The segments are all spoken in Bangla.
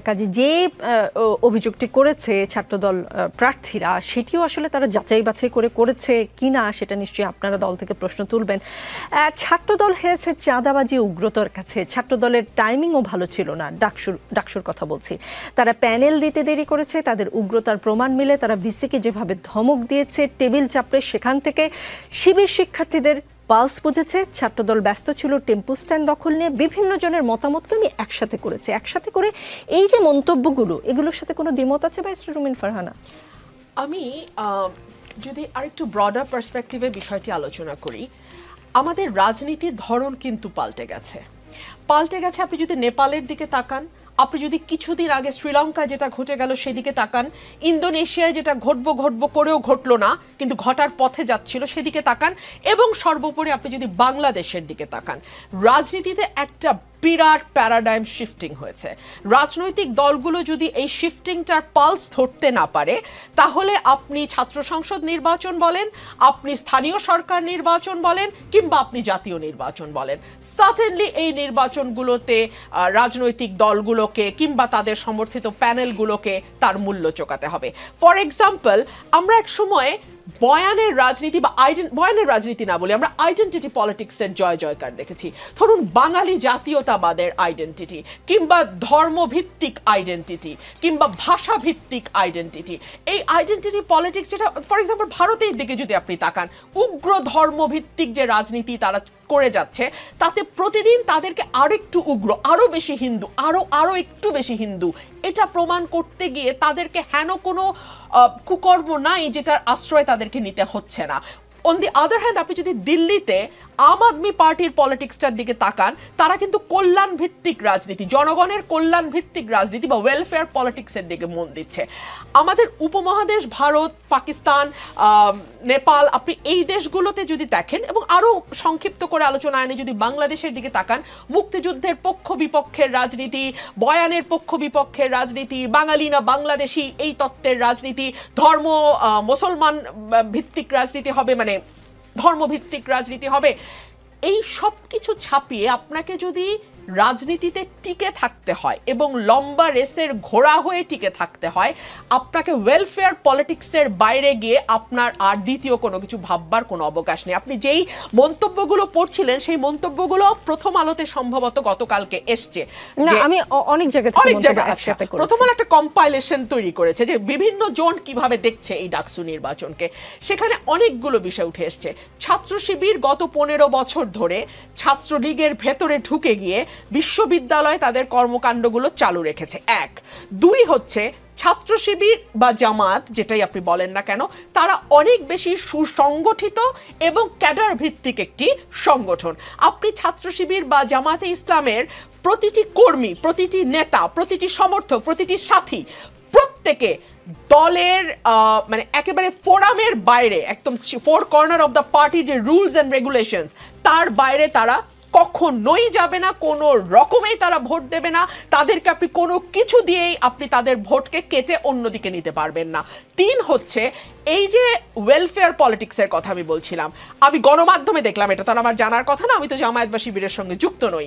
কাজে যে অভিযোগটি করেছে ছাত্রদল প্রার্থীরা সেটিও আসলে তারা যাচাই বাছাই করে করেছে কিনা সেটা নিশ্চয়ই আপনারা দল থেকে প্রশ্ন তুলবেন। ছাত্রদল হেরেছে চাঁদাবাজি উগ্রতার কাছে। ছাত্রদলের টাইমিংও ভালো ছিল না। ডাকসুর কথা বলছি, তারা প্যানেল দিতে দেরি করেছে, তাদের উগ্রতার প্রমাণ মিলে তারা ভিসিকে যেভাবে ধমক দিয়েছে, টেবিল চাপড়ে সেখান থেকে শিবির শিক্ষার্থীদের পালস বুঝেছে। ছাত্রদল ব্যস্ত ছিল টেম্পো স্ট্যান্ড দখল নিয়ে। বিভিন্ন জনের মতামতকে আমি একসাথে করেছি। একসাথে করে এই যে মন্তব্যগুলো, এগুলোর সাথে কোনো দ্বিমত আছে ব্যারিস্টার রুমিন ফারহানা? আমি যদি আরেকটু ব্রডার পার্সপেক্টিভে বিষয়টি আলোচনা করি, আমাদের রাজনীতির ধরন কিন্তু পাল্টে গেছে। আপনি যদি নেপালের দিকে তাকান, আপনি যদি কিছুদিন আগে শ্রীলঙ্কায় যেটা ঘটে গেল সেদিকে তাকান, ইন্দোনেশিয়ায় যেটা ঘটবো করেও ঘটলো না কিন্তু ঘটার পথে যাচ্ছিল সেদিকে তাকান, এবং সর্বোপরি আপনি যদি বাংলাদেশের দিকে তাকান, রাজনীতিতে একটা বিরাট প্যারাডাইম শিফটিং হয়েছে। রাজনৈতিক দলগুলো যদি এই শিফটিংটার পালস ধরতে না পারে, তাহলে আপনি ছাত্র সংসদ নির্বাচন বলেন, আপনি স্থানীয় সরকার নির্বাচন বলেন, কিংবা আপনি জাতীয় নির্বাচন বলেন, সার্টেনলি এই নির্বাচনগুলোতে রাজনৈতিক দলগুলোকে কিংবা তাদের সমর্থিত প্যানেলগুলোকে তার মূল্য চোকাতে হবে। ফর এক্সাম্পল, আমরা এক সময় বয়ানের রাজনীতি বা বয়ানের রাজনীতি না বলে আমরা আইডেন্টিটি পলিটিক্সের জয় জয়কার দেখেছি। ধরুন বাঙালি জাতীয়তাবাদের আইডেন্টিটি, কিংবা ধর্মভিত্তিক আইডেন্টিটি, কিংবা ভাষাভিত্তিক আইডেন্টিটি। এই আইডেন্টিটি পলিটিক্স, যেটা ফর এক্সাম্পল ভারতের দিকে যদি আপনি তাকান, উগ্র ধর্মভিত্তিক যে রাজনীতি তারা করে যাচ্ছে, তাতে প্রতিদিন তাদেরকে আরো একটু উগ্র, আরো বেশি হিন্দু, আরো একটু বেশি হিন্দু, এটা প্রমাণ করতে গিয়ে তাদেরকে হেন কোনো কুকর্ম নাই যেটার আশ্রয় তাদেরকে নিতে হচ্ছে না। অন দি আদার হ্যান্ড, আপনি যদি দিল্লিতে আম আদমি পার্টির পলিটিক্সটার দিকে তাকান, তারা কিন্তু কল্যাণ ভিত্তিক রাজনীতি, জনগণের কল্যাণ ভিত্তিক রাজনীতি বা ওয়েলফেয়ার পলিটিক্সের দিকে মন দিচ্ছে। আমাদের উপমহাদেশ ভারত, পাকিস্তান, নেপাল, আপনি এই দেশগুলোতে যদি দেখেন, এবং আরো সংক্ষিপ্ত করে আলোচনা আনে যদি বাংলাদেশের দিকে তাকান, মুক্তিযুদ্ধের পক্ষ বিপক্ষের রাজনীতি, বয়ানের পক্ষ বিপক্ষের রাজনীতি, বাঙালি না বাংলাদেশি এই তত্ত্বের রাজনীতি, ধর্ম মুসলমান ভিত্তিক রাজনীতি হবে, মানে ধর্মভিত্তিক রাজনীতি হবে। এই সব কিছু ছাপিয়ে আপনাকে যদি রাজনীতিতে টিকে থাকতে হয় এবং লম্বা রেসের ঘোড়া হয়ে টিকে থাকতে হয়, আপনাকে ওয়েলফেয়ার পলিটিক্সের বাইরে গিয়ে আপনার আর দ্বিতীয় কোনো কিছু ভাববার কোনো অবকাশ নেই। আপনি যেই মন্তব্যগুলো পড়ছিলেন সেই মন্তব্যগুলো প্রথম আলোতে সম্ভবত গতকালকে এসছে, আমি অনেক জায়গায় প্রথম আলো একটা কম্পাইলেশন তৈরি করেছে যে বিভিন্ন জন কিভাবে দেখছে এই ডাকসু নির্বাচনকে। সেখানে অনেকগুলো বিষয় উঠে এসছে। ছাত্র শিবির গত 15 বছর ধরে ছাত্রলীগের ভেতরে ঢুকে গিয়ে বিশ্ববিদ্যালয়ে তাদের কর্মকাণ্ডগুলো চালু রেখেছে, 1। 2 হচ্ছে ছাত্র শিবির বা জামাত, যেটাই আপনি বলেন না কেন, তারা অনেক বেশি সুসংগঠিত এবং ক্যাডার ভিত্তিক একটি সংগঠন। আপনি ছাত্র শিবির বা জামাতে ইসলামের প্রতিটি কর্মী, প্রতিটি নেতা, প্রতিটি সমর্থক, প্রতিটি সাথী, প্রত্যেকে দলের মানে একেবারে ফোরামের বাইরে, একদম four corner of the party যে রুলস এন্ড রেগুলেশনস, তার বাইরে তারা কখনোই যাবে না, কোনো রকমেই তারা ভোট দেবে না। তাদেরকে আপনি কোনো কিছু দিয়েই আপনি তাদের ভোটকে কেটে অন্যদিকে নিতে পারবেন না। 3 হচ্ছে এই যে ওয়েলফেয়ার পলিটিক্সের কথা আমি বলছিলাম, আমি গণমাধ্যমে দেখলাম, এটা তো আমার জানার কথা না, আমি তো জামায়াত বা শিবিরের সঙ্গে যুক্ত নই।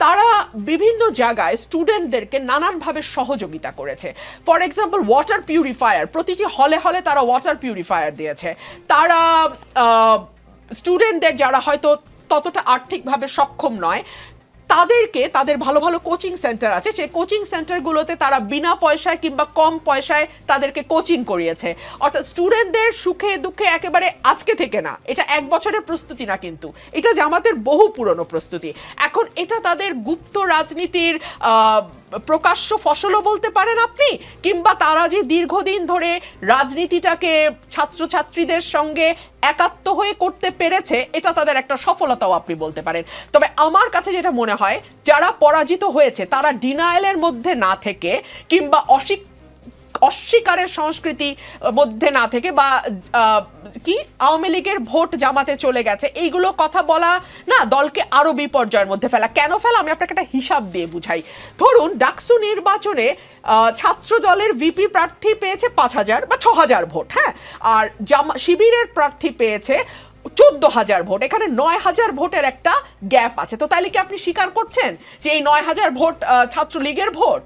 তারা বিভিন্ন জায়গায় স্টুডেন্টদেরকে নানানভাবে সহযোগিতা করেছে। ফর এক্সাম্পল ওয়াটার পিউরিফায়ার, প্রতিটি হলে হলে তারা ওয়াটার পিউরিফায়ার দিয়েছে। তারা স্টুডেন্টদের যারা হয়তো ততটা আর্থিকভাবে সক্ষম নয়, তাদেরকে, তাদের ভালো ভালো কোচিং সেন্টার আছে, সেই কোচিং সেন্টারগুলোতে তারা বিনা পয়সায় কিংবা কম পয়সায় তাদেরকে কোচিং করিয়েছে। অর্থাৎ স্টুডেন্টদের সুখে দুঃখে একেবারে আজকে থেকে না, এটা 1 বছরের প্রস্তুতি না, কিন্তু এটা জামাতের বহু পুরনো প্রস্তুতি। এখন এটা তাদের গুপ্ত রাজনীতির প্রকাশ্য ফসলও বলতে পারেন আপনি, কিংবা তারা যে দীর্ঘদিন ধরে রাজনীতিটাকে ছাত্রছাত্রীদের সঙ্গে একাত্ম হয়ে করতে পেরেছে, এটা তাদের একটা সফলতাও আপনি বলতে পারেন। তবে আমার কাছে যেটা মনে হয়, যারা পরাজিত হয়েছে তারা ডিনায়ালের মধ্যে না থেকে কিংবা অস্বীকারের সংস্কৃতি মধ্যে না থেকে, বা কি আওয়ামী লীগের ভোট জামাতে চলে গেছে এইগুলো কথা বলা না, দলকে আরো বিপর্যয়ের মধ্যে ফেলা। কেন ফেলা, আমি আপনাকে একটা হিসাব দিয়ে বুঝাই। ধরুন ডাকসু নির্বাচনে ছাত্র দলের ভিপি প্রার্থী পেয়েছে 5000 বা 6000 ভোট, হ্যাঁ, আর শিবিরের প্রার্থী পেয়েছে 14,000 ভোট। এখানে 9,000 ভোটের একটা গ্যাপ আছে। তো তাইলে কি আপনি স্বীকার করছেন যে এই 9,000 ভোট ছাত্রলীগের ভোট?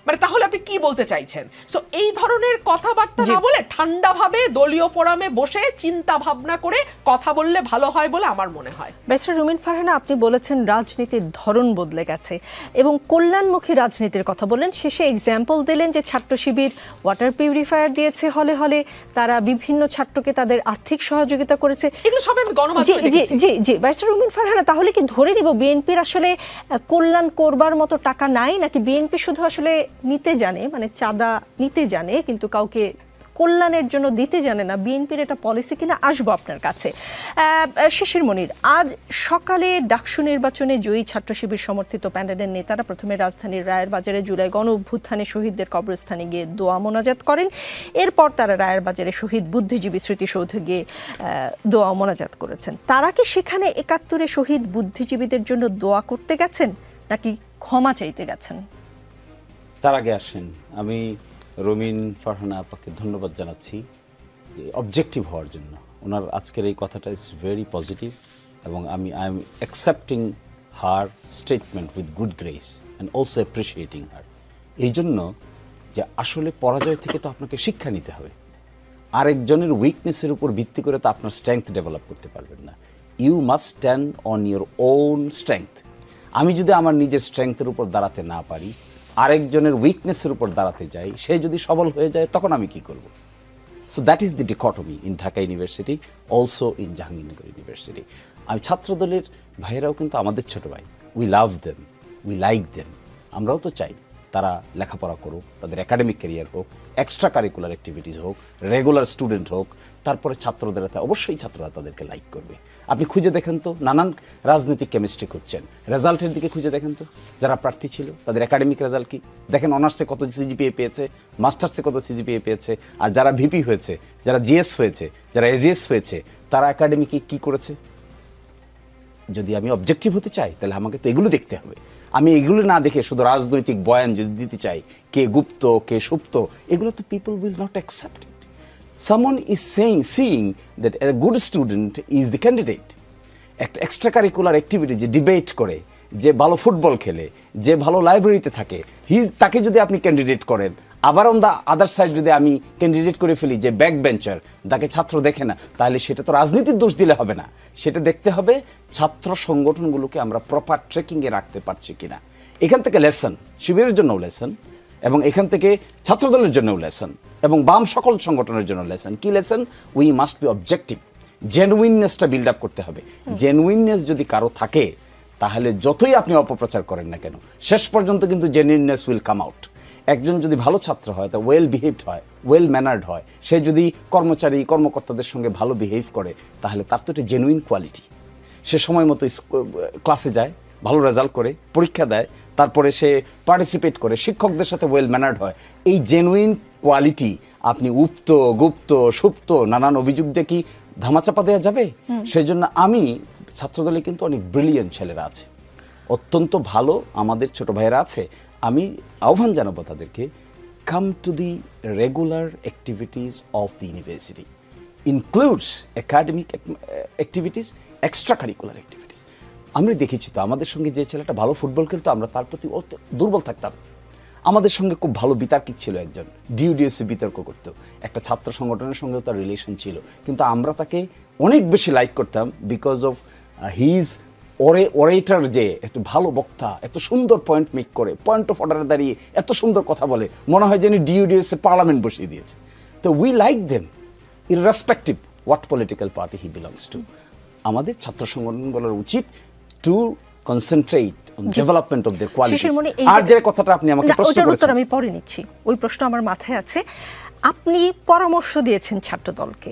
মানে তাহলে আপনি কি বলতে চাইছেন। সো এই ধরনের কথাবার্তা না বলে ঠান্ডাভাবে দলীয় ফোরামে বসে চিন্তা ভাবনা করে কথা বললে ভালো হয় বলে আমার মনে হয়। ব্যারিস্টার রুমিন ফারহানা, আপনি বলেছেন রাজনীতির ধরন বদলে গেছে এবং কল্যাণমুখী রাজনীতির কথা বললেন, শেষে এক্সাম্পল দিলেন যে ছাত্র শিবির ওয়াটার পিউরিফায়ার দিয়েছে হলে হলে, তারা বিভিন্ন ছাত্রকে তাদের আর্থিক সহযোগিতা করেছে, এগুলো সব আমি গণমাধ্যমে দেখেছি। জি জি ব্যারিস্টার রুমিন ফারহানা, তাহলে কি ধরে নিব বিএনপির আসলে কল্যাণ করবার মতো টাকা নাই, নাকি বিএনপি শুধু আসলে নিতে জানে, মানে চাঁদা নিতে জানে কিন্তু কাউকে কল্যাণের জন্য দিতে জানে না? বিএনপির এটা পলিসি কিনা, আসবো আপনার কাছে। শিশির মনির, আজ সকালে ডাকসু নির্বাচনে জয়ী ছাত্র শিবির সমর্থিত প্যানেলের নেতারা প্রথমে রাজধানীর রায়ের বাজারে জুলাই গণ অভ্যুত্থানে শহীদদের কবরস্থানে গিয়ে দোয়া মোনাজাত করেন। এরপর তারা রায়ের বাজারে শহীদ বুদ্ধিজীবী স্মৃতিসৌধে গিয়ে দোয়া মোনাজাত করেছেন। তারা কি সেখানে ৭১ শহীদ বুদ্ধিজীবীদের জন্য দোয়া করতে গেছেন নাকি ক্ষমা চাইতে গেছেন? তার আগে আসেন, আমি রুমিন ফারহানা আপাকে ধন্যবাদ জানাচ্ছি যে অবজেক্টিভ হওয়ার জন্য। ওনার আজকের এই কথাটা ইজ ভেরি পজিটিভ এবং I am accepting her statement with good grace and also appreciating her. এই জন্য যে আসলে পরাজয় থেকে তো আপনাকে শিক্ষা নিতে হবে। আরেকজনের উইকনেসের উপর ভিত্তি করে তো আপনার স্ট্রেংথ ডেভেলপ করতে পারবেন না। You must stand on your own strength. আমি যদি আমার নিজের স্ট্রেংথের উপর দাঁড়াতে না পারি, আরেকজনের উইকনেসের উপর দাঁড়াতে যাই, সে যদি সবল হয়ে যায় তখন আমি কি করব? So that is the dichotomy in Dhaka university, also in Jahangirnagar university. আমি ছাত্রদলের ভাইয়েরাও কিন্তু আমাদের ছোট ভাই, we love them, we like them. আমরাও তো চাই তারা লেখাপড়া করুক, তাদের একাডেমিক ক্যারিয়ার হোক, এক্সট্রা কারিকুলার অ্যাক্টিভিটিস হোক, রেগুলার স্টুডেন্ট হোক। তারপরে ছাত্রদের অবশ্যই ছাত্ররা তাদেরকে লাইক করবে। আপনি খুঁজে দেখেন তো, নানান রাজনৈতিক কেমিস্ট্রি খুঁজছেন, রেজাল্টের দিকে খুঁজে দেখেন তো, যারা প্রার্থী ছিল তাদের একাডেমিক রেজাল্ট কি দেখেন, অনার্সে কত সিজিপিএ পেয়েছে, মাস্টার্সে কত সিজিপিএ পেয়েছে, আর যারা ভিপি হয়েছে, যারা জিএস হয়েছে, যারা এজিএস হয়েছে, তারা একাডেমিকে কি করেছে। যদি আমি অবজেক্টিভ হতে চাই তাহলে আমাকে তো এগুলো দেখতে হবে। আমি এগুলো না দেখে শুধু রাজনৈতিক বয়ান যদি দিতে চাই, কে গুপ্ত কে সুপ্ত, এগুলো তো people will not accept it. Someone is seeing that a good student is the candidate. একটা এক্সট্রা কারিকুলার অ্যাক্টিভিটি, যে ডিবেট করে, যে ভালো ফুটবল খেলে, যে ভালো লাইব্রেরিতে থাকে, তাকে যদি আপনি ক্যান্ডিডেট করেন, আবার অন দ্য আদার সাইড যদি আমি ক্যান্ডিডেট করে ফেলি যে ব্যাক বেঞ্চার, তাকে ছাত্র দেখে না, তাহলে সেটা তো রাজনীতির দোষ দিলে হবে না। সেটা দেখতে হবে ছাত্র সংগঠনগুলোকে আমরা প্রপার ট্রেকিংয়ে রাখতে পারছি কিনা। এখান থেকে লেসন, শিবিরের জন্যও লেসন, এবং এখান থেকে ছাত্রদলের জন্যও লেসন, এবং বাম সকল সংগঠনের জন্য লেসন। কি lesson? We must be objective. জেনুইননেসটা বিল্ড আপ করতে হবে। জেনুইননেস যদি কারো থাকে, তাহলে যতই আপনি অপপ্রচার করেন না কেন, শেষ পর্যন্ত কিন্তু জেনুইননেস উইল কাম আউট। একজন যদি ভালো ছাত্র হয়, তা ওয়েল বিহেভড হয়, ওয়েল ম্যানার্ড হয়, সে যদি কর্মচারী কর্মকর্তাদের সঙ্গে ভালো বিহেভ করে, তাহলে তার তো একটা জেনুইন কোয়ালিটি। সে সময় মতো ক্লাসে যায়, ভালো রেজাল্ট করে, পরীক্ষা দেয়, তারপরে সে পার্টিসিপেট করে, শিক্ষকদের সাথে ওয়েল ম্যানার্ড হয়। এই জেনুইন কোয়ালিটি আপনি উপ্ত গুপ্ত সুপ্ত নানান অভিযোগ দিয়ে কি ধামাচাপা দেওয়া যাবে? সেই জন্য আমি ছাত্রদলে কিন্তু অনেক ব্রিলিয়েন্ট ছেলেরা আছে, অত্যন্ত ভালো আমাদের ছোট ভাইয়েরা আছে। আমি আহ্বান জানাবো তাদেরকে, come to the regular activities of the university, includes academic activities, extra curricular activities. আমরা দেখেছি তো, আমাদের সঙ্গে যে ছেলেটা ভালো ফুটবল খেলতো, আমরা তার প্রতি দুর্বল থাকতাম। আমাদের সঙ্গে খুব ভালো বিতার্কিক ছিল একজন, ডিউডিএসসি বিতর্ক করতো, একটা ছাত্র সংগঠনের সঙ্গেও তার রিলেশন ছিল, কিন্তু আমরা তাকে অনেক বেশি লাইক করতাম বিকজ অফ হিজ ওরেটার, যে একটু ভালো বক্তা, এত সুন্দর পয়েন্ট মেক করে, পয়েন্ট অফ অর্ডারে দাঁড়িয়ে এত সুন্দর কথা বলে, মনে হয় যেন ডিউডিএসএ পার্লামেন্ট বসিয়ে দিয়েছে। তো we like them irrespective what political party he belongs to. আমাদের ছাত্র সংগঠনগুলোর উচিত to concentrate on development of their qualities. আর যে কথাটা আপনি আমাকে প্রশ্ন করেছেন, আমি পরে নিচ্ছি, ওই প্রশ্ন আমার মাথায় আছে। আপনি পরামর্শ দিয়েছেন ছাত্রদলকে,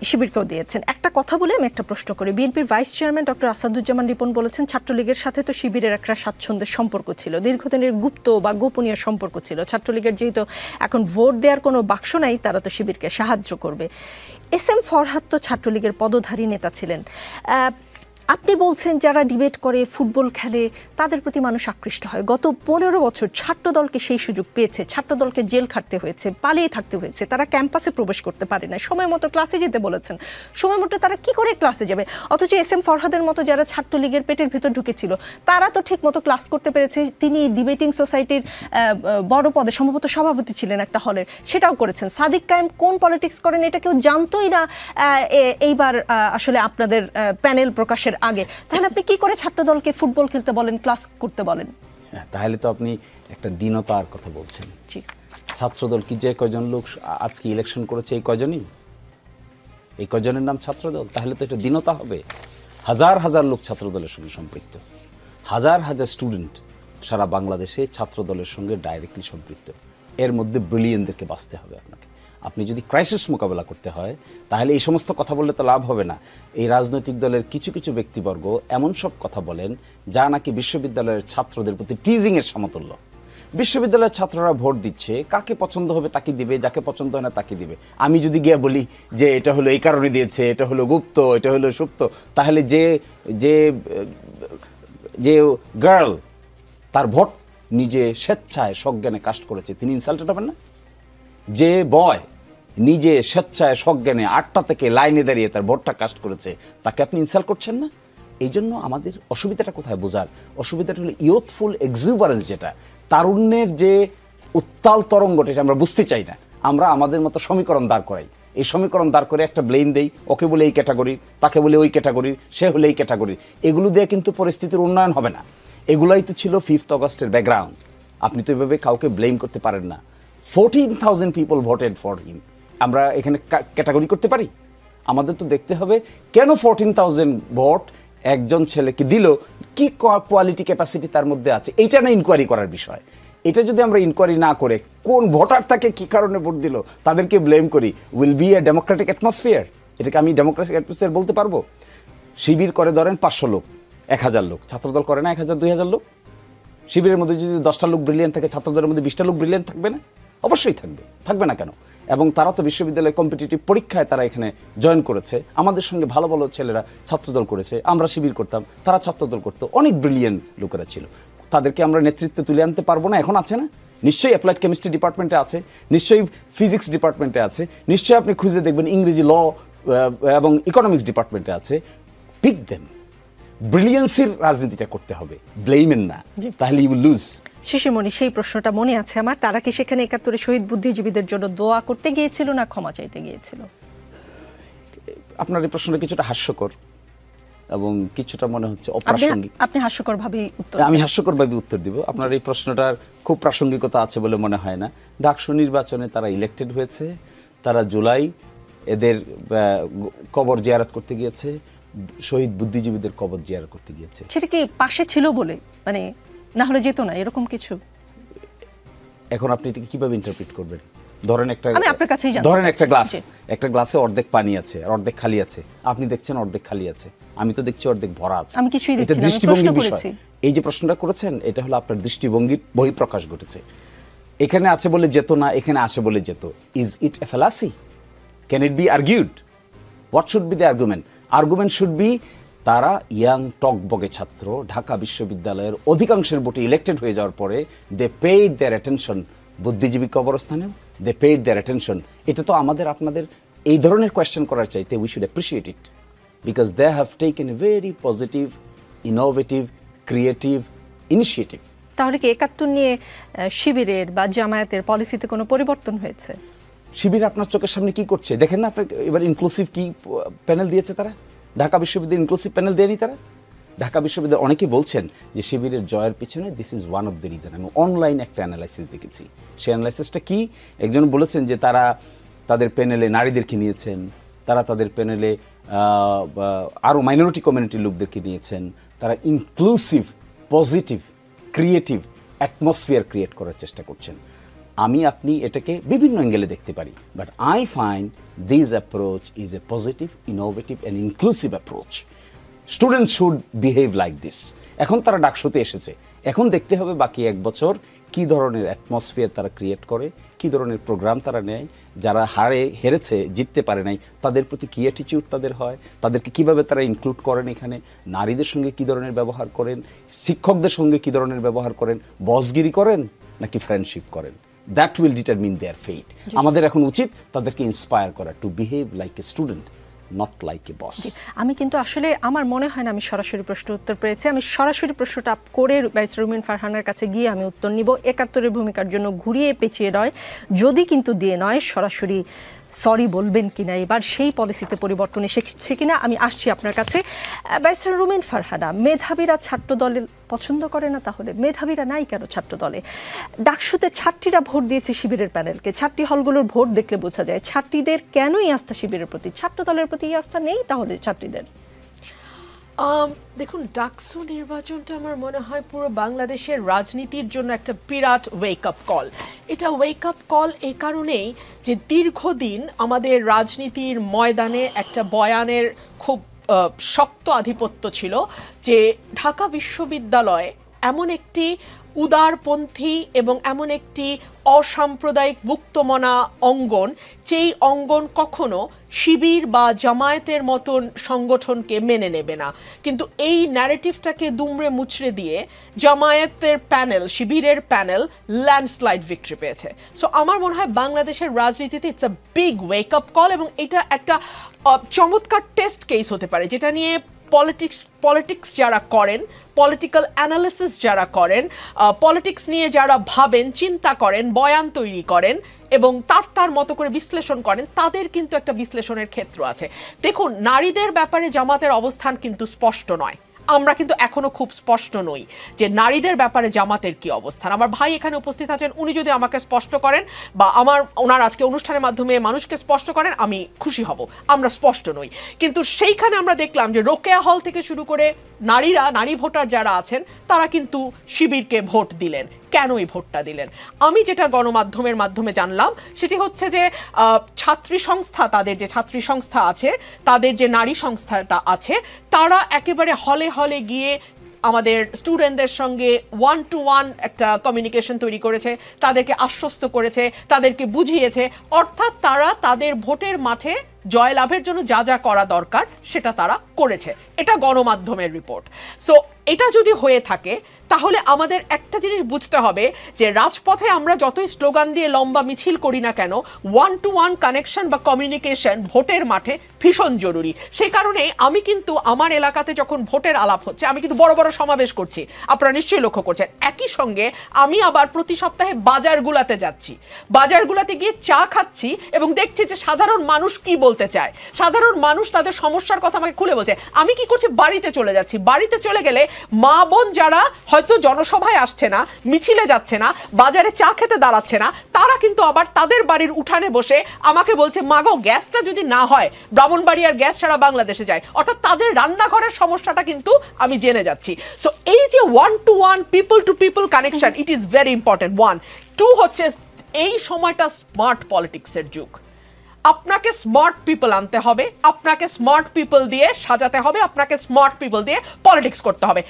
শিবিরকেও দিয়েছেন। একটা কথা বলে আমি একটা প্রশ্ন করি। বিএনপির vice chairman doctor Asaduzzaman Ripon বলেছেন, ছাত্রলীগের সাথে তো শিবিরের একটা স্বাচ্ছন্দ্যের সম্পর্ক ছিল, দীর্ঘদিনের গুপ্ত বা গোপনীয় সম্পর্ক ছিল। ছাত্রলীগের যেহেতু এখন ভোট দেওয়ার কোনো বাক্স নাই, তারা তো শিবিরকে সাহায্য করবে। এস এম ফরহাদ তো ছাত্রলীগের পদধারী নেতা ছিলেন। আপনি বলছেন যারা ডিবেট করে, ফুটবল খেলে, তাদের প্রতি মানুষ আকৃষ্ট হয়। গত 15 বছর ছাত্রদলকে সেই সুযোগ পেয়েছে, ছাত্রদলকে জেল খাটতে হয়েছে, পালিয়ে থাকতে হয়েছে, তারা ক্যাম্পাসে প্রবেশ করতে পারে না, সময় মতো ক্লাসে যেতে বলেছেন, সময় মতো তারা কি করে ক্লাসে যাবে? অথচ এস এম ফরহাদের মতো যারা ছাত্রলীগের পেটের ভেতর ঢুকেছিল তারা তো ঠিক মতো ক্লাস করতে পেরেছে। তিনি ডিবেটিং সোসাইটির বড় পদে সম্ভবত সভাপতি ছিলেন একটা হলের, সেটাও করেছেন। সাদিক কায়েম কোন পলিটিক্স করেন এটা কেউ জানতোই না এইবার আসলে আপনাদের প্যানেল প্রকাশের আগে। তাহলে আপনি কি করে ছাত্রদলকে ফুটবল খেলতে বলেন, ক্লাস করতে বলেন? তাহলে তো আপনি একটা দীনতার কথা বলছেন। জি, ছাত্রদল কি যে কয়জন লোক আজকে ইলেকশন করেছে এই কয়জনই, এই কয়জনের নাম ছাত্রদল? তাহলে তো এটা দীনতা হবে। হাজার হাজার লোক ছাত্রদলের সঙ্গে সম্পৃক্ত, হাজার হাজার স্টুডেন্ট সারা বাংলাদেশে ছাত্রদলের সঙ্গে ডাইরেক্টলি সম্পৃক্ত। এর মধ্যে ব্রিলিয়েন্টদেরকে বাঁচতে হবে আপনাকে। আপনি যদি ক্রাইসিস মোকাবেলা করতে হয় তাহলে এই সমস্ত কথা বললে তো লাভ হবে না। এই রাজনৈতিক দলের কিছু কিছু ব্যক্তিবর্গ এমন সব কথা বলেন যা নাকি বিশ্ববিদ্যালয়ের ছাত্রদের প্রতি টিজিংয়ের সমতুল্য। বিশ্ববিদ্যালয়ের ছাত্ররা ভোট দিচ্ছে, কাকে পছন্দ হবে তাকে দিবে, যাকে পছন্দ হয় না তাকে দিবে। আমি যদি গিয়ে বলি যে এটা হলো এই কারণে দিয়েছে, এটা হলো গুপ্ত, এটা হলো সুপ্ত, তাহলে যে যে যে গার্ল তার ভোট নিজে স্বেচ্ছায় সজ্ঞানে কাস্ট করেছে তিনি ইনসাল্টেড হবেন না? যে বয় নিজে স্বেচ্ছায় সজ্ঞানে 8টা থেকে লাইনে দাঁড়িয়ে তার ভোটটা কাস্ট করেছে তাকে আপনি ইনসাল্ট করছেন না? এই জন্য আমাদের অসুবিধাটা কোথায় বোঝার, অসুবিধাটা হলো ইয়ুথফুল এক্সুবারেন্স, যেটা তারুণ্যের যে উত্তাল তরঙ্গটা, এটা আমরা বুঝতে চাই না। আমরা আমাদের মতো সমীকরণ দাঁড় করাই, এই সমীকরণ দাঁড় করে একটা ব্লেম দেই, ওকে বলে এই ক্যাটাগরি, তাকে বলে ওই ক্যাটাগরি, সে হলে এই ক্যাটাগরি। এগুলো দিয়ে কিন্তু পরিস্থিতির উন্নয়ন হবে না। এগুলাই তো ছিল 5th অগস্টের ব্যাকগ্রাউন্ড। আপনি তো এভাবে কাউকে ব্লেম করতে পারেন না। 14,000 পিপল ভোটেড ফর হিম। আমরা এখানে ক্যাটাগরি করতে পারি? আমাদের তো দেখতে হবে কেন 14,000 ভোট একজন ছেলেকে দিল, কি কোয়ালিটি ক্যাপাসিটি তার মধ্যে আছে, এইটা না ইনকোয়ারি করার বিষয়। এটা যদি আমরা ইনকোয়ারি না করে কোন ভোটার তাকে কি কারণে ভোট দিল তাদেরকে ব্লেম করি, will B a democratic atmosphere? এটাকে আমি ডেমোক্রেটিক অ্যাটমসফিয়ার বলতে পারবো? শিবির করে ধরেন 500 লোক, 1000 লোক, ছাত্রদল করে না 1000 2000 লোক। শিবিরের মধ্যে যদি 10টা লোক ব্রিলিয়েন্ট থাকে, ছাত্রদলের মধ্যে 20টা লোক ব্রিলিয়েন্ট থাকবে না? অবশ্যই থাকবে, থাকবে না কেন? এবং তারা তো বিশ্ববিদ্যালয়ে কম্পিটিটিভ পরীক্ষায় তারা এখানে জয়েন করেছে। আমাদের সঙ্গে ভালো ভালো ছেলেরা ছাত্রদল করেছে, আমরা শিবির করতাম, তারা ছাত্রদল করতো, অনেক ব্রিলিয়েন্ট লোকেরা ছিল। তাদেরকে আমরা নেতৃত্বে তুলে আনতে পারবো না? এখন আছে না? নিশ্চয়ই অ্যাপ্লাইড কেমিস্ট্রি ডিপার্টমেন্টে আছে, নিশ্চয়ই ফিজিক্স ডিপার্টমেন্টে আছে, নিশ্চয়ই আপনি খুঁজে দেখবেন ইংরেজি, ল এবং ইকোনমিক্স ডিপার্টমেন্টে আছে। Pick them. ব্রিলিয়েন্সির রাজনীতিটা করতে হবে, ব্লেমেন না, তাহলে ইউ উইল লুজ। শিশিরমণি, সেই প্রশ্নটা মনে আছে আমার, তারা কি সেখানে 71 শহীদ বুদ্ধিজীবীদের জন্য দোয়া করতে গিয়েছিল না ক্ষমা চাইতে গিয়েছিল? আপনার এই প্রশ্নটা কিছুটা হাস্যকর এবং কিছুটা মনে হচ্ছে অপ্রাসঙ্গিক। আপনি হাস্যকরভাবেই উত্তর, আমি হাস্যকরভাবে উত্তর দিব। আপনার এই প্রশ্নটার খুব প্রাসঙ্গিকতা আছে বলে মনে হয় না। ডাকসু নির্বাচনে তারা ইলেক্টেড হয়েছে, তারা জুলাই এদের কবর জিয়ারত করতে গিয়েছে, শহীদ বুদ্ধিজীবীদের কবর জিয়ারত করতে গিয়েছে। সেটা কি পাশে ছিল বলে, মানে না হলে যেত না, এরকম কিছু? এখন আপনি এটাকে কিভাবে ইন্টারপ্রিট করবেন? ধরেন একটা গ্লাস, একটা গ্লাসে অর্ধেক পানি আছে আর অর্ধেক খালি আছে। আপনি দেখছেন অর্ধেক খালি আছে, আমি তো দেখছি অর্ধেক ভরা আছে। আমি কিছুই দেখছি না, এটা দৃষ্টিভঙ্গির বিষয়। এই যে প্রশ্নটা করেছেন এটা হলো আপনার দৃষ্টিভঙ্গির বহিঃপ্রকাশ ঘটেছে। এখানে আছে বলে যেত না, এখানে আসে বলে যেত। Is it a fallacy? Can it be argued? What should be the argument? Argument should be তারা ইয়াং টকবগে ছাত্র, ঢাকা বিশ্ববিদ্যালয়ের অধিকাংশের ভোটে ইলেক্টেড হয়ে যাওয়ার পরে দে পেইড দেয়ার অ্যাটেনশন বুদ্ধিজীবী কবরস্থানেও, দে পেইড দেয়ার অ্যাটেনশন। এটা তো আমাদের আপনাদের এই ধরনের কোয়েশ্চেন করার চাইতে we should appreciate it, because they have taken a very positive, innovative, creative initiative. তাহলে কি 71 নিয়ে শিবিরের বা জামায়াতের পলিসিতে কোনো পরিবর্তন হয়েছে? শিবির আপনার চোখের সামনে কি করছে দেখেন না? আপনার এবার ইনক্লুসিভ কি প্যানেল দিয়েছে তারা? ঢাকা বিশ্ববিদ্যালয় ইনক্লুসিভ প্যানেল দেয়নি তারা? ঢাকা বিশ্ববিদ্যালয় অনেকেই বলছেন যে শিবিরের জয়ের পিছনে this is one of the reason. আমি অনলাইন একটা অ্যানালাইসিস দেখেছি। সেই অ্যানালাইসিসটা কি? একজন বলেছেন যে তারা তাদের প্যানেলে নারীদেরকে নিয়েছেন, তারা তাদের প্যানেলে আরও মাইনরিটি কমিউনিটির লোকদেরকে নিয়েছেন, তারা inclusive, positive, creative atmosphere create করার চেষ্টা করছেন। আমি আপনি এটাকে বিভিন্ন অ্যাঙ্গেলে দেখতে পারি, but I find this approach is a positive, innovative and inclusive approach. Students should behave like this. এখন তারা ডাকসুতে এসেছে, এখন দেখতে হবে বাকি 1 বছর কি ধরনের অ্যাটমসফিয়ার তারা ক্রিয়েট করে, কি ধরনের প্রোগ্রাম তারা নেয়, যারা হেরেছে জিততে পারে নাই তাদের প্রতি কি অ্যাটিটিউড তাদের হয়, তাদেরকে কিভাবে তারা ইনক্লুড করেন, এখানে নারীদের সঙ্গে কি ধরনের ব্যবহার করেন, শিক্ষকদের সঙ্গে কি ধরনের ব্যবহার করেন, বসগিরি করেন নাকি ফ্রেন্ডশিপ করেন। That will determine their fate. আমাদের এখন উচিত তাদেরকে ইন্সপায়ার করা to behave like a student, not like a boss. আমি কিন্তু আসলে আমার মনে হয় না আমি সরাসরি প্রশ্ন উত্তর পেয়েছি। আমি সরাসরি প্রশ্নটা করে ব্যারিস্টার রুমিন ফারহানার কাছে গিয়ে আমি উত্তর নিব। 71-এর ভূমিকার জন্য ঘুরিয়ে পেঁচিয়ে নয়, যদি কিন্তু দিয়ে নয়, সরাসরি সরি বলবেন কিনা, এবার সেই পলিসিতে পরিবর্তন এসেছে কিনা আমি আসছি আপনার কাছে। ব্যারিস্টার রুমিন ফারহানা, মেধাবীরা ছাত্র দলের পছন্দ করে না, তাহলে মেধাবীরা নাই কেন ছাত্র দলে? ডাকসুতে ছাত্রীরা ভোট দিয়েছে শিবিরের প্যানেলকে, ছাত্রী হলগুলোর ভোট দেখলে বোঝা যায় ছাত্রীদের কেনই আস্থা শিবিরের প্রতি, ছাত্র দলের প্রতি আস্থা নেই তাহলে ছাত্রীদের। দেখুন, ডাকসু নির্বাচনটা আমার মনে হয় পুরো বাংলাদেশের রাজনীতির জন্য একটা বিরাট ওয়েক আপ কল। এটা ওয়েক আপ কল এই কারণেই যে দীর্ঘদিন আমাদের রাজনীতির ময়দানে একটা বয়ানের খুব শক্ত আধিপত্য ছিল যে ঢাকা বিশ্ববিদ্যালয় এমন একটি উদারপন্থী এবং এমন একটি অসাম্প্রদায়িক মুক্তমনা অঙ্গন, যেই অঙ্গন কখনো শিবির বা জামায়াতের মতন সংগঠনকে মেনে নেবে না। কিন্তু এই ন্যারেটিভটাকে দুমড়ে মুচড়ে দিয়ে জামায়াতের প্যানেল, শিবিরের প্যানেল ল্যান্ডস্লাইড ভিক্টরি পেয়েছে। সো আমার মনে হয় বাংলাদেশের রাজনীতিতে it's a big wake up call, এবং এটা একটা চমৎকার টেস্ট কেস হতে পারে, যেটা নিয়ে পলিটিক্স যারা করেন, পলিটিক্যাল অ্যানালিসিস যারা করেন, পলিটিক্স নিয়ে যারা ভাবেন, চিন্তা করেন, বয়ান তৈরি করেন এবং তার মতো করে বিশ্লেষণ করেন, তাদের কিন্তু একটা বিশ্লেষণের ক্ষেত্র আছে। দেখুন, নারীদের ব্যাপারে জামাতের অবস্থান কিন্তু স্পষ্ট নয়। আমরা কিন্তু এখনো খুব স্পষ্ট নই যে নারীদের ব্যাপারে জামাতের কি অবস্থান। আমার ভাই এখানে উপস্থিত আছেন, উনি যদি আমাকে স্পষ্ট করেন বা ওনার আজকে অনুষ্ঠানের মাধ্যমে মানুষকে স্পষ্ট করেন, আমি খুশি হব। আমরা স্পষ্ট নই, কিন্তু সেইখানে আমরা দেখলাম যে রোকেয়া হল থেকে শুরু করে নারী ভোটার যারা আছেন তারা কিন্তু শিবিরকে ভোট দিলেন। কেন এই ভোটটা দিলেন? আমি যেটা গণমাধ্যমের মাধ্যমে জানলাম সেটি হচ্ছে যে ছাত্রী সংস্থা, তাদের যে ছাত্রী সংস্থা আছে, তাদের যে নারী সংস্থাটা আছে, তারা একেবারে হলে হলে গিয়ে আমাদের স্টুডেন্টদের সঙ্গে 1-to-1 একটা কমিউনিকেশন তৈরি করেছে, তাদেরকে আশ্বস্ত করেছে, তাদেরকে বুঝিয়েছে, অর্থাৎ তারা তাদের ভোটের মাঠে জয়লাভের জন্য যা যা করা দরকার সেটা তারা করেছে। এটা গণমাধ্যমের রিপোর্ট। সো এটা যদি হয়ে থাকে তাহলে আমাদের একটা জিনিস বুঝতে হবে যে রাজপথে আমরা যতই স্লোগান দিয়ে লম্বা মিছিল করি না কেন, 1-to-1 কানেকশন বা কমিউনিকেশন ভোটের মাঠে ভীষণ জরুরি। সেই কারণে আমি কিন্তু আমার এলাকাতে যখন ভোটের আলাপ হচ্ছে, আমি কিন্তু বড় বড় সমাবেশ করছি, আপনারা নিশ্চয়ই লক্ষ্য করছেন। একই সঙ্গে আমি আবার প্রতি সপ্তাহে বাজারগুলাতে যাচ্ছি, বাজারগুলাতে গিয়ে চা খাচ্ছি এবং দেখছি যে সাধারণ মানুষ কি বলতে চায়, সাধারণ মানুষ তাদের সমস্যার কথা আমাকে খুলে বলছে। আমি কি করছি, বাড়িতে চলে যাচ্ছি। বাড়িতে চলে গেলে মা বোন যারা হয়তো জনসভায় আসছে না, মিছিলে যাচ্ছে না, বাজারে চা খেতে দাঁড়াচ্ছে না, তারা কিন্তু আবার তাদের বাড়ির উঠানে বসে আমাকে বলছে, মাগো গ্যাসটা যদি না হয়, ব্রাহ্মণবাড়িয়ার গ্যাস সারা বাংলাদেশে যায়। অর্থাৎ তাদের রান্নাঘরের সমস্যাটা কিন্তু আমি জেনে যাচ্ছি। সো এই যে 1-to-1 people to people connection, it is very important. 1, 2 হচ্ছে এই সময়টা স্মার্ট পলিটিক্সের যুগ। আপনাকে স্মার্ট পিপল আনতে হবে, আপনাকে স্মার্ট পিপল দিয়ে সাজাতে হবে, আপনাকে স্মার্ট পিপল দিয়ে পলিটিক্স করতে হবে।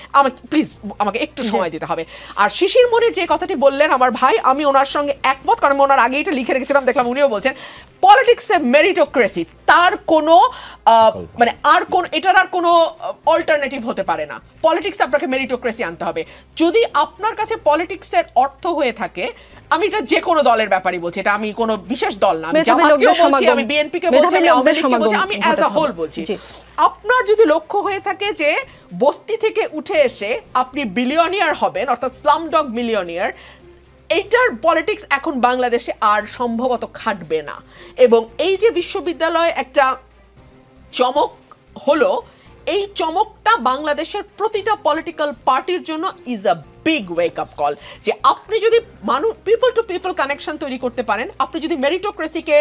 আমাকে একটু সময় দিতে হবে। আর শিশির মনির যে কথাটি বললেন আমার ভাই, আমি ওনার সঙ্গে একমত, কারণ আমি ওনার আগে এটা লিখে রেখেছিলাম, দেখলাম উনিও বলছেন পলিটিক্সে মেরিটোক্রেসি, তার কোনো মানে এটার আর কোনো অল্টারনেটিভ হতে পারে না। পলিটিক্সে আপনাকে মেরিটোক্রেসি আনতে হবে। যদি আপনার কাছে পলিটিক্সের অর্থ হয়ে থাকে, আমি এটা যে কোনো দলের ব্যাপারই বলছি, এটা আমি কোনো বিশেষ দল না, আমি জামাতকেও বলছি, আমি বিএনপিকে বলছি, আমি আওয়ামী লীগকে বলছি, আমি অ্যাজ আ হোল বলছি। আপনার যদি লক্ষ্য হয়ে থাকে যে বস্তি থেকে উঠে এসে আপনি বিলিয়নিয়ার হবেন, অর্থাৎ স্লামডগ মিলিয়নিয়ার, এইটার পলিটিক্স এখন বাংলাদেশে আর সম্ভবত খাটবে না। এবং এই যে বিশ্ববিদ্যালয়ে একটা চমক হলো, এই চমকটা বাংলাদেশের প্রতিটা পলিটিক্যাল পার্টির জন্য is a big wake up call. যে আপনি যদি পিপল টু পিপল কানেকশন তৈরি করতে পারেন, আপনি যদি মেরিটোক্রেসিকে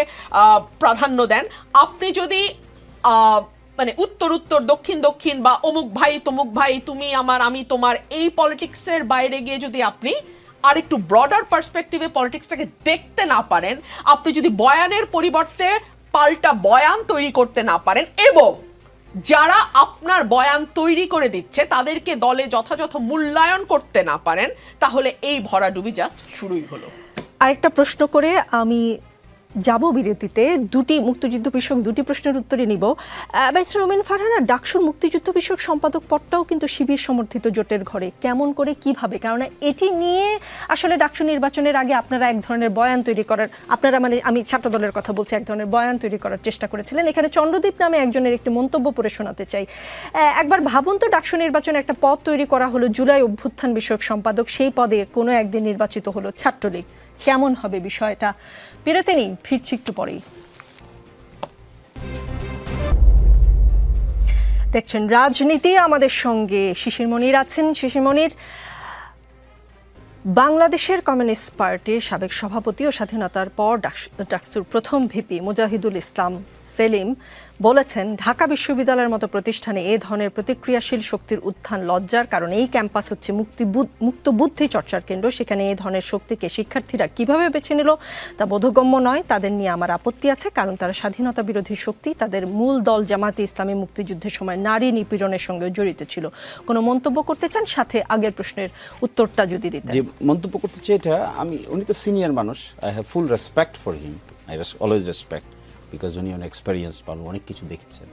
প্রাধান্য দেন, আপনি যদি মানে উত্তর দক্ষিণ বা অমুক ভাই তমুক ভাই, তুমি আমার আমি তোমার, এই পলিটিক্সের বাইরে গিয়ে যদি আপনি আর একটু ব্রডার পার্সপেক্টিভে পলিটিক্সটাকে দেখতে না পারেন, আপনি যদি বয়ানের পরিবর্তে পাল্টা বয়ান তৈরি করতে না পারেন এবং যারা আপনার বয়ান তৈরি করে দিচ্ছে তাদেরকে দলে যথাযথ মূল্যায়ন করতে না পারেন, তাহলে এই ভরাডুবি জাস্ট শুরুই হলো। আরেকটা প্রশ্ন করে আমি যাব বিরতিতে। মুক্তিযুদ্ধ বিষয়ক দুটি প্রশ্নের উত্তরে নিব। ব্যারিস্টার রুমিন ফারহানা, ডাকসুর মুক্তিযুদ্ধ বিষয়ক সম্পাদক পদটাও কিন্তু শিবির সমর্থিত জোটের ঘরে, কেমন করে কিভাবে? কারণ এটি নিয়ে আসলে ডাকসু নির্বাচনের আগে আপনারা এক ধরনের বয়ান তৈরি করার, আপনারা মানে আমি ছাত্র দলের কথা বলছি, এক ধরনের বয়ান তৈরি করার চেষ্টা করেছিলেন। এখানে চন্দ্রদীপ নামে একজনের একটি মন্তব্য পড়ে শোনাতে চাই। একবার ভাবুন তো, ডাকসু নির্বাচনে একটা পদ তৈরি করা হলো, জুলাই অভ্যুত্থান বিষয়ক সম্পাদক, সেই পদে কোনো একদিন নির্বাচিত হলো ছাত্রলীগ, কেমন হবে বিষয়টা? বিরতি নেই, ফিরছি একটু পরেই। দেখছেন রাজনীতি, আমাদের সঙ্গে শিশির মনির আছেন। শিশির মনির, বাংলাদেশের কমিউনিস্ট পার্টির সাবেক সভাপতি ও স্বাধীনতার পর ডাকসুর প্রথম ভিপি মুজাহিদুল ইসলাম সেলিম বলেছেন, ঢাকা বিশ্ববিদ্যালয়ের মতো প্রতিষ্ঠানে এ ধরনের প্রতিক্রিয়াশীল শক্তির উত্থান লজ্জার, কারণ এই ক্যাম্পাস হচ্ছে মুক্ত বুদ্ধি চর্চার কেন্দ্র। সেখানে এই ধরনের শক্তিকে শিক্ষার্থীরা কিভাবে বেছে নিল তা বোধগম্য নয়। তাদের নিয়ে আমার আপত্তি আছে, কারণ তারা স্বাধীনতা বিরোধী শক্তি। তাদের মূল দল জামাতে ইসলামী মুক্তিযুদ্ধের সময় নারী নিপীড়নের সঙ্গে জড়িত ছিল। কোনো মন্তব্য করতে চান? সাথে আগের প্রশ্নের উত্তরটা যদি দিতেন। যে মন্তব্য করতে চাই, এটা উনি তো সিনিয়র মানুষ, I have full respect for him, I always respect, because উনি অনেক এক্সপেরিয়েন্স, ভালো অনেক কিছু দেখেছেন।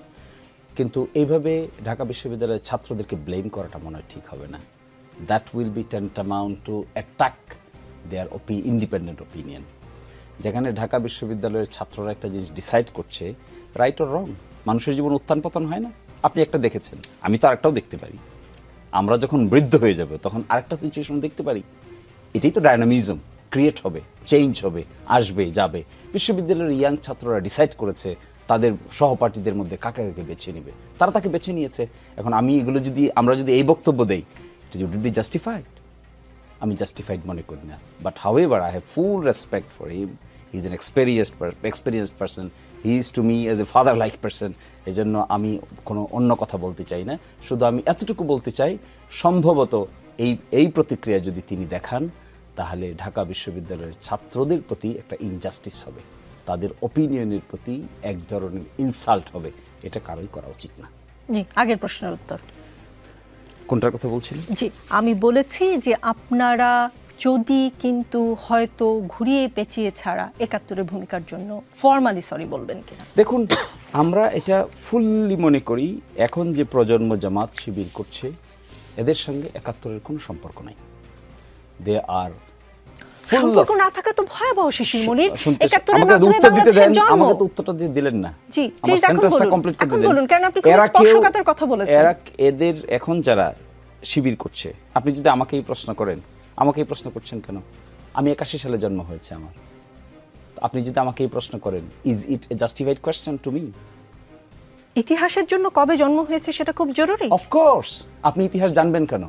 কিন্তু এইভাবে ঢাকা বিশ্ববিদ্যালয়ের ছাত্রদেরকে ব্লেম করাটা মনে হয় ঠিক হবে না। That will be tantamount to attack their independent opinion. যেখানে ঢাকা বিশ্ববিদ্যালয়ের ছাত্ররা একটা জিনিস ডিসাইড করছে, রাইট অর রং। মানুষের জীবন উত্থান পতন হয় না? আপনি একটা দেখেছেন, আমি তো আরেকটাও দেখতে পারি। আমরা যখন বৃদ্ধ হয়ে যাব তখন আরেকটা সিচুয়েশন দেখতে পারি। এটাই তো ডায়নামিজম, ক্রিয়েট হবে, চেঞ্জ হবে, আসবে যাবে। বিশ্ববিদ্যালয়ের ইয়াং ছাত্ররা ডিসাইড করেছে তাদের সহপাঠীদের মধ্যে কাকে কাকে বেছে নেবে, তারা তাকে বেছে নিয়েছে। এখন আমরা যদি এই বক্তব্য দেই, ইট উড বি জাস্টিফাইড? আমি জাস্টিফাইড মনে করি না। But however I have full respect for him, he is an experienced person, he is to me as a father like person. এই জন্য আমি কোনো অন্য কথা বলতে চাই না। শুধু আমি এতটুকু বলতে চাই, সম্ভবত এই প্রতিক্রিয়া যদি তিনি দেখান, তাহলে ঢাকা বিশ্ববিদ্যালয়ের ছাত্রদের প্রতি একটা ইনজাস্টিস হবে, তাদের ওপিনিয়নের প্রতি এক ধরনের ইনসাল্ট হবে। এটা কারোই করা উচিত না। জি, আগের প্রশ্নের উত্তর কোনটার কথা বলছিলেন? জি, আমি বলেছি যে আপনারা যদি কিন্তু হয়তো ঘুরিয়ে পেঁচিয়ে ছাড়া ৭১-এর ভূমিকার জন্য ফর্মালি সরি বলবেন কিনা? দেখুন, আমরা এটা ফুললি মনে করি, এখন যে প্রজন্ম জামাত শিবির করছে এদের সঙ্গে ৭১-এর কোনো সম্পর্ক নাই। দে আর সম্পর্ক না থাকা তো ভয়াবহ শিশির মনির। ৭১-এর আমাকে মাধ্যমে উত্তর দিতে দেন, বাংলাদেশের জন্ম। আমাকে তো উত্তরটা দিয়ে দিলেন না। জি, আমার প্লিজ এখন সেন্টেন্সটা বলুন। কমপ্লিট করতে এখন দেন। বলুন, কারণ আপনি খুব স্পর্শকাতর কথা বলেছেন। এদের এখন যারা শিবির করছে, আপনি যদি আমাকে এই প্রশ্ন করেন, আমাকে এই প্রশ্ন করছেন কেন? আমি ৮১ সালে জন্ম হয়েছে আমার। আপনি যদি আমাকে এই প্রশ্ন করেন, is it A justified question to me? ইতিহাসের জন্য কবে জন্ম হয়েছে সেটা খুব জরুরি। অফকোর্স, আপনি ইতিহাস জানবেন কেন?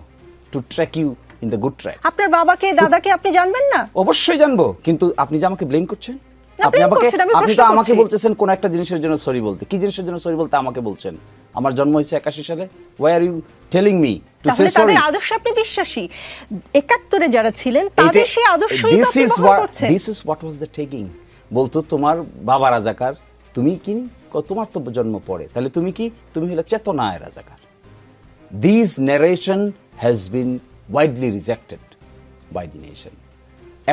To track you in the good track. আপনার বাবাকে দাদাকে আপনি জানবেন না? অবশ্যই জানবো, কিন্তু আপনি যে আমাকে ব্লেম করছেন, না, blame করছেন, আমি আপনি প্রশ্ন তো আমাকে করছি। বলতেছেন কোন একটা জিনিসের জন্য সরি বলতে। কি জিনিসের জন্য সরি বলতে আমাকে বলছেন? আমার জন্ম হয়েছে ৮১ সালে। Why are you telling me to say তাহলে সরি? তাদের আদর্শে আপনি বিশ্বাসী। ৭১-এ যারা ছিলেন তাদের সেই আদর্শই তো আপনি বহন করছেন। This is what was the taking. বলতো তোমার বাবা রাজাকার, তুমি কি? তোমার তো জন্ম পড়ে, তাহলে তুমি কি? তুমি হলো চেতনায় রাজাকার। This narration has been widely rejected by the nation.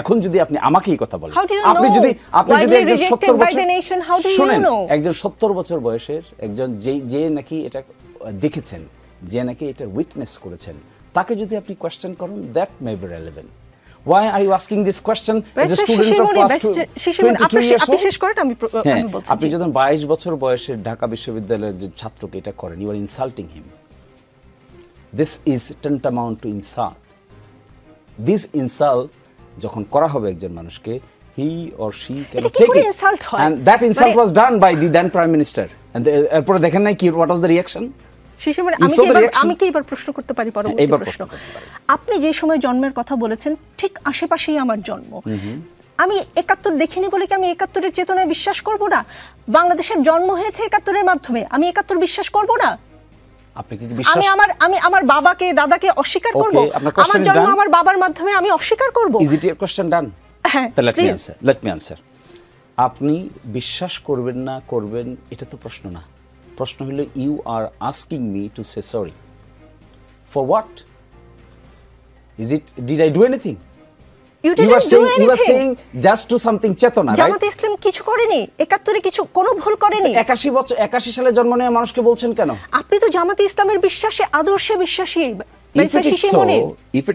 এখন যদি আপনি আমাকে এই কথা বলেন, আপনি যদি একজন ৭০ বছর, শুনেন, একজন ৭০ বছর বয়সের একজন যে নাকি এটা দেখেছেন, যে নাকি এটা উইটনেস করেছেন, তাকে যদি আপনি কোয়েশ্চেন করেন, that may be relevant. Why are you asking this question as a student of class 22 years old? আপনি শেষ করেন, আমি বলছি। আপনি যখন 22 বছর বয়সের ঢাকা বিশ্ববিদ্যালয়ের যে ছাত্রকে এটা করেন, you are insulting him. This is tantamount to insult. This insult যখন করা হবে একজন মানুষকে, he or she can take it. And that insult was done by the then Prime Minister. And এরপরে দেখেন নাই কি, what was the reaction? আমি কি এবার প্রশ্ন করতে পারি? পরবর্তী প্রশ্ন। আপনি যে সময় জন্মের কথা বলেছেন, ঠিক আশেপাশেই আমার জন্ম। আমি ৭১ দেখিনি বলে কি আমি ৭১-এর চেতনায় বিশ্বাস করব না? বাংলাদেশের জন্ম হয়েছে ৭১-এর মাধ্যমে, আমি ৭১ বিশ্বাস করব না? আমি আমার বাবাকে দাদাকে অস্বীকার করব? আমার জন্ম আমার বাবার মাধ্যমে, আমি অস্বীকার করব? Is it your question done? হ্যাঁ, let me answer. আপনি বিশ্বাস করবেন না করবেন, এটা তো প্রশ্ন না। প্রশ্ন হলো you are asking me to say sorry for what? Is it did I do anything? You You are didn't do saying anything. just to something চেতনা, right? জামাতে ইসলাম কিছু করেনি, 71-এ কিছু কোনো ভুল করেনি। 81 সালে জন্ম নেওয়া মানুষকে বলছেন কেন? আপনি তো জামাতে ইসলামের বিশ্বাসে, আদর্শে বিশ্বাসী। If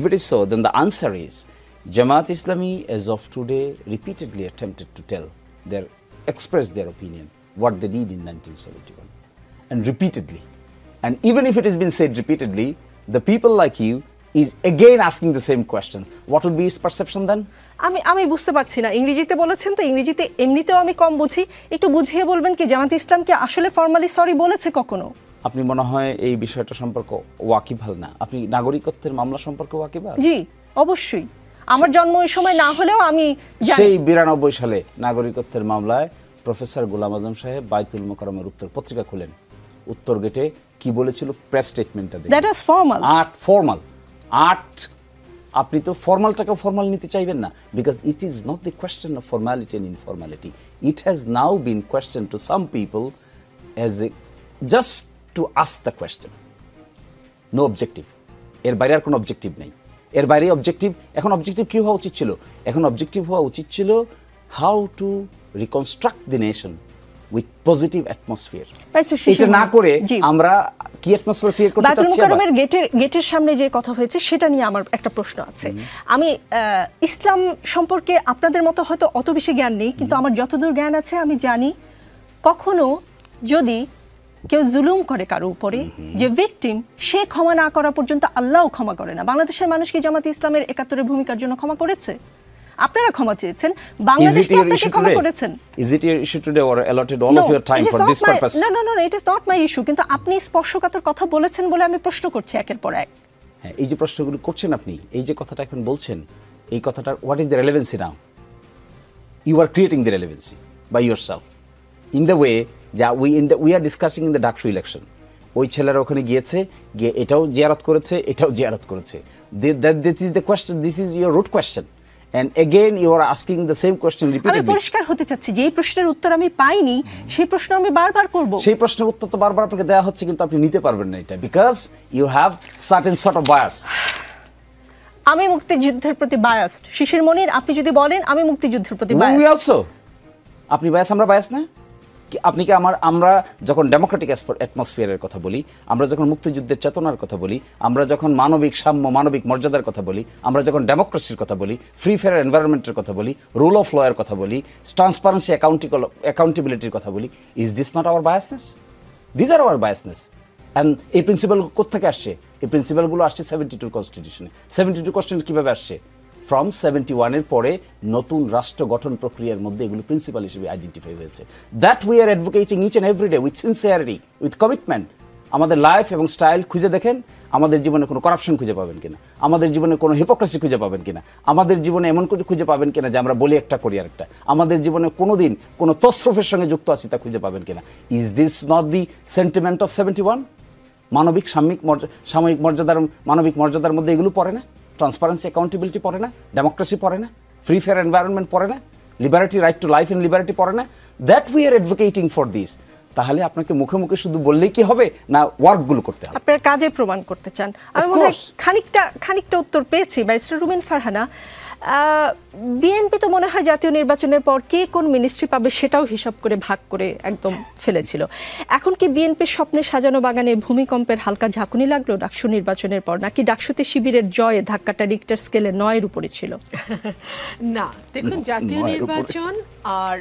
it is so, then the answer is Jamaat Islami as of today repeatedly attempted to express their opinion what they did in 1971, and repeatedly, and even if it has been said repeatedly, the people like you is again asking the same questions. What would be his perception then? আমি বুঝতে পারছি না, ইংরেজিতে বলেছেন তো, ইংরেজিতে এমনিতেও আমি কম বুঝি, একটু বুঝিয়ে বলবেন কি জামাতে ইসলামকে আসলে ফর্মালি সরি বলেছে কখনো? আপনি মনে হয় এই বিষয়টা সম্পর্কে ওয়াকিবহাল না। আপনি নাগরিকত্বের মামলা সম্পর্কে ওয়াকিবহাল? জি অবশ্যই, আমার জন্ম ওই সময় না হলেও আমি জানি। সেই 92 সালে নাগরিকত্বের মামলায় প্রফেসর গোলাম আজম সাহেব বাইতুল মোকাররমের উত্তর পত্রিকা খুলেন, উত্তর গেটে কি বলেছিল প্রেস স্টেটমেন্টটা দেখুন। That was formal. ফর্মাল আপনি তো ফর্মালটাকে ফর্মাল নিতে চাইবেন না, because it is not the question of formality and informality. It has now been question to some people as a just to ask the question, no objective. এর বাইরে আর কোনো অবজেক্টিভ নেই। এর বাইরে অবজেক্টিভ, এখন অবজেক্টিভ কি হওয়া উচিত ছিল? এখন অবজেক্টিভ হওয়া উচিত ছিল how to reconstruct the nation with positive atmosphere. এটা না করে আমরা কি অ্যাটমসফিয়ার ক্রিয়েট করতে চাচ্ছি? বাইতুল মোকাররমের গেটের সামনে যে কথা হয়েছে সেটা নিয়ে আমার একটা প্রশ্ন আছে। আমি ইসলাম সম্পর্কে আপনাদের মতো হয়তো অত বেশি জ্ঞান নেই, কিন্তু আমার যতদূর জ্ঞান আছে আমি জানি কখনো যদি কেউ জুলুম করে কারো উপরে, যে ভিকটিম, সে ক্ষমা না করা পর্যন্ত আল্লাহও ক্ষমা করে না। বাংলাদেশের মানুষ কি জামাতে ইসলামের 71-এর ভূমিকার জন্য ক্ষমা করেছে? আপনারা ক্ষমা চেয়েছেন, বাংলাদেশ কি আপনাকে ক্ষমা করেছেন? Is it your issue today or allotted all of your time for this purpose? No, it is not my issue. কিন্তু আপনি স্পর্শকাতর কথা বলেছেন বলে আমি প্রশ্ন করছি একের পর এক। হ্যাঁ, এই যে প্রশ্নগুলো করছেন আপনি, এই যে কথাটা এখন বলছেন, এই কথাটার what is the relevancy now? You are creating the relevancy by yourself in the way that we are discussing in the Daksu election. ওই ছেলেরা ওখানে গিয়ে এটাও জিয়ারত করেছে, এটাও জিয়ারত করেছে। This is the question, this is your root question. And again you are asking the same question repeatedly. আমি পরিষ্কার হতে চাচ্ছি যে এই প্রশ্নের উত্তর আমি পাইনি, সেই প্রশ্ন আমি বারবার করব। সেই প্রশ্নের উত্তর তো বারবার আপনাকে দেওয়া হচ্ছে, কিন্তু আপনি নিতে পারবেন না এটা, because you have certain sort of bias. আমি মুক্তিযুদ্ধের প্রতি বায়াসড। শিশির মনির, আপনি যদি বলেন আমি মুক্তিযুদ্ধের প্রতি বায়াসড। We also. আপনি বায়াস, আমরা বায়াস না? আপনি কি আমরা যখন ডেমোক্রেটিক অ্যাটমসফিয়ারের কথা বলি, আমরা যখন মুক্তিযুদ্ধের চেতনার কথা বলি, আমরা যখন মানবিক সাম্য, মানবিক মর্যাদার কথা বলি, আমরা যখন ডেমোক্রেসির কথা বলি, ফ্রি ফেয়ার এনভায়রনমেন্টের কথা বলি, রুল অফ লয়ের কথা বলি, ট্রান্সপারেন্সি অ্যাকাউন্টেবিলিটির কথা বলি, is this not our biasness? This are our biasness. And এই প্রিন্সিপাল কোত্থেকে আসছে? এই প্রিন্সিপালগুলো আসছে 72 কনস্টিটিউশনে। 72 কনস্টিটিউশন কীভাবে আসছে? ফ্রম 71-এর পরে নতুন রাষ্ট্র গঠন প্রক্রিয়ার মধ্যে এগুলো প্রিন্সিপাল হিসেবে আইডেন্টিফাই হয়েছে। That we are advocating each and every day with sincerity, with commitment. আমাদের লাইফ এবং স্টাইল খুঁজে দেখেন, আমাদের জীবনে কোনো করাপশন খুঁজে পাবেন কিনা, আমাদের জীবনে কোনো হিপোক্রেসি খুঁজে পাবেন কিনা, আমাদের জীবনে এমন কিছু খুঁজে পাবেন কিনা যে আমরা বলি একটা করি আরেকটা, আমাদের জীবনে কোনোদিন কোনো তসরফের সঙ্গে যুক্ত আছি তা খুঁজে পাবেন কিনা। Is this not the sentiment of 71? মানবিক সাময়িক মর্যাদার, মানবিক মর্যাদার মধ্যে এগুলো পড়ে না? ট্রান্সপারেন্সি অ্যাকাউন্টেবিলিটি পড়ে না? ডেমোক্রেসি পড়ে না? ফ্রি ফেয়ার এনভায়রনমেন্ট পড়ে না? Liberty, right to life and liberty পড়ে না? That we are advocating for this. তাহলে আপনাকে মুখে মুখে শুধু বললেই কি হবে, না ওয়ার্কগুলো করতে হবে? আপনারা কাজে প্রমাণ করতে চান। আমি মনে হয় খানিকটা উত্তর পেয়েছি। ব্যারিস্টার রুমিন ফারহানা, বিএনপি তো মনে হয় জাতীয় নির্বাচনের পর কে কোন মিনিস্ট্রি পাবে সেটাও হিসাব করে ভাগ করে একদম ফেলেছিল। এখন কি বিএনপির স্বপ্নে সাজানো বাগানে ভূমিকম্পের হালকা ঝাঁকুনি লাগলো ডাকসু নির্বাচনের পর, নাকি ডাকসুতে শিবিরের জয়ে ধাক্কাটা রিক্টার স্কেলে 9-এর উপরে ছিল? না, দেখুন, জাতীয় নির্বাচন আর